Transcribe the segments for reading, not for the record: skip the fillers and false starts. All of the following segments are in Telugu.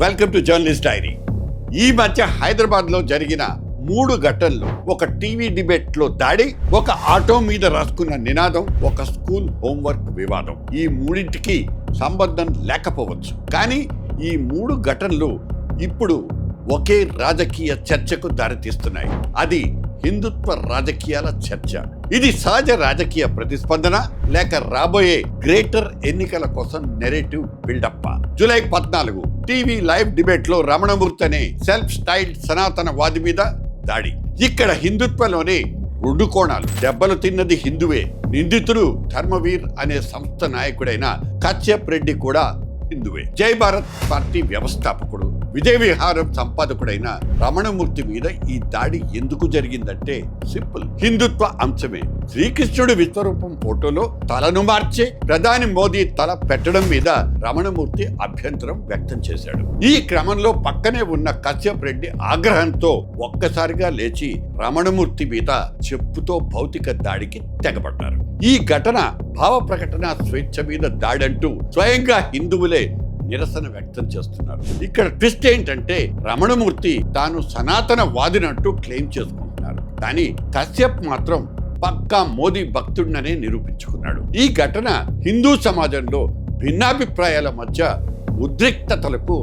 Welcome to journalist dairy. ఈ మధ్య హైదరాబాద్లో జరిగిన 3 ఘటనలు, ఒక టీవీ డిబేట్లో దాడి, ఒక ఆటో మీద రాసుకున్న నినాదం, ఒక స్కూల్ హోంవర్క్ వివాదం. ఈ మూడింటికి సంబంధం లేకపోవచ్చు, కానీ ఈ 3 ఘటనలు ఇప్పుడు ఒకే రాజకీయ చర్చకు దారితీస్తున్నాయి. అది హిందుత్వ రాజకీయాల చర్చ. ఇది సహజ రాజకీయ ప్రతిస్పందన లేక రాబోయే గ్రేటర్ ఎన్నికల కోసం narrative buildup? July 14 TV live debate లో రమణమూర్తి అనే సెల్ఫ్ స్టైల్డ్ సనాతన వాది మీద దాడి. ఇక్కడ హిందుత్వలోనే 2 కోణాలు. దెబ్బలు తిన్నది హిందువే. నిందితుడు ధర్మవీర్ అనే సంస్థ నాయకుడైన కశ్యప్ రెడ్డి కూడా హిందువే. జై భారత్ పార్టీ వ్యవస్థాపకుడు, విజయ విహారం సంపాదకుడైన రమణమూర్తి మీద ఈ దాడి ఎందుకు జరిగిందంటే సింపుల్, హిందుత్వ అంశమే. శ్రీకృష్ణుడి విశ్వరూపం ఫోటోలో తలను మార్చే ప్రధాని మోదీ తల పెట్టడం మీద రమణమూర్తి అభ్యంతరం వ్యక్తం చేశాడు. ఈ క్రమంలో పక్కనే ఉన్న కశ్యప్ రెడ్డి ఆగ్రహంతో ఒక్కసారిగా లేచి రమణమూర్తి మీద చెప్పుతో భౌతిక దాడికి తెగబడ్డారు. ఈ ఘటన భావ ప్రకటన స్వేచ్ఛ మీద దాడంటూ స్వయంగా హిందువులే నిరసన వ్యక్తం చేస్తున్నారు. ఇక్కడ ట్విస్ట్ ఏంటంటే రమణమూర్తి తాను సనాతన వాదినంటూ క్లెయిమ్ చేసుకుంటున్నారు, కానీ కశ్యప్ మాత్రం పక్కా మోదీ భక్తుడిననే నిరూపించుకున్నాడు. ఈ ఘటన హిందూ సమాజంలో భిన్నాభిప్రాయాల మధ్య ఉద్రిక్తతలకు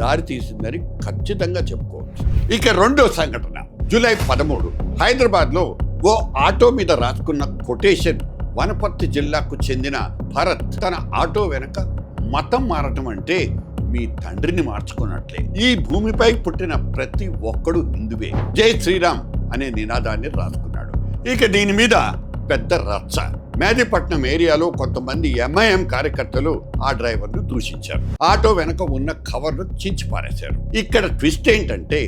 దారితీసిందని ఖచ్చితంగా చెప్పుకోవచ్చు. ఇక రెండో సంఘటన జూలై 13 హైదరాబాద్ లో ఓ ఆటో మీద రాసుకున్న కొటేషన్. వనపర్తి జిల్లాకు చెందిన భరత్ తన ఆటో వెనక మతం మారటం అంటే మీ తండ్రిని మార్చుకున్నట్లే. ఈ భూమిపై పుట్టిన ప్రతి ఒక్కడు హిందువే. జై శ్రీరామ్ అనే నినాదాన్ని రాసుకున్నాడు. ఇక దీని మీద పెద్ద రచ్చ. మేదీపట్నం ఏరియాలో కొంతమంది ఎంఐఎం కార్యకర్తలు ఆ డ్రైవర్ను దూషించారు. ఆటో వెనక ఉన్న కవర్ను చించి పారేశారు. ఇక్కడ ట్విస్ట్ ఏంటంటే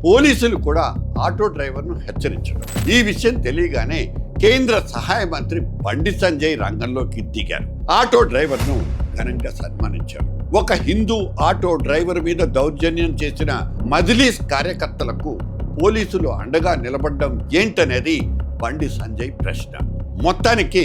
పోలీసులు కూడా ఆటో డ్రైవర్ను హెచ్చరించారు. ఈ విషయం తెలియగానే కేంద్ర సహాయ మంత్రి బండి సంజయ్ రంగంలోకి దిగారు. ఆటో డ్రైవర్ను ఘనంగా సన్మానించారు. ఒక హిందూ ఆటో డ్రైవర్ మీద దౌర్జన్యం చేసిన మజ్లిస్ కార్యకర్తలకు పోలీసులు అండగా నిలబడడం ఏంటనేది బండి సంజయ్ ప్రశ్న. మొత్తానికి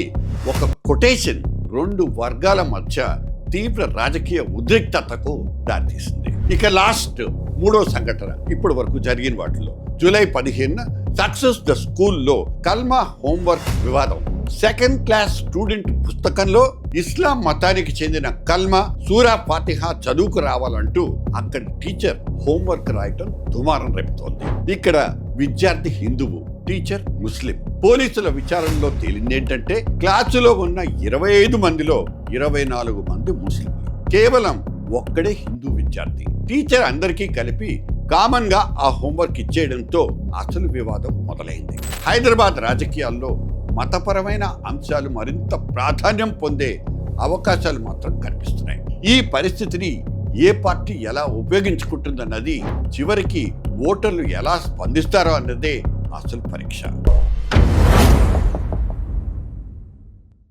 ఒక కొటేషన్ 2 వర్గాల మధ్య తీవ్ర రాజకీయ ఉద్రిక్తతకు దారితీసింది. ఇక లాస్ట్ 3వ సంఘటన ఇప్పటి వరకు జరిగిన వాటిలో జూలై 15 సక్సెస్ ద స్కూల్లో కల్మా హోంవర్క్ వివాదం. 2nd క్లాస్ స్టూడెంట్ పుస్తకంలో ఇస్లాం మతానికి చెందిన కల్మా సూరా ఫాతిహా చదువుకు రావాలంటూ అక్కడ టీచర్ హోంవర్క్ రాయటం దుమారం రేపుతోంది. ఇక్కడ విద్యార్థి హిందువు, టీచర్ ముస్లిం. పోలీసుల విచారణలో తేలిందేంటంటే క్లాసులో ఉన్న 25 మందిలో 24 మంది ముస్లింలు, కేవలం ఒక్కడే హిందూ విద్యార్థి. టీచర్ అందరికీ కలిపి కామన్ గా ఆ హోంవర్క్ ఇచ్చేయడంతో అసలు వివాదం మొదలైంది. హైదరాబాద్ రాజకీయాల్లో మతపరమైన అంశాలు మరింత ప్రాధాన్యం పొందే అవకాశాలు మాత్రం కనిపిస్తున్నాయి. ఈ పరిస్థితిని ఏ పార్టీ ఎలా ఉపయోగించుకుంటుందన్నది, చివరికి ఓటర్లు ఎలా స్పందిస్తారో అన్నదే అసలు పరీక్ష.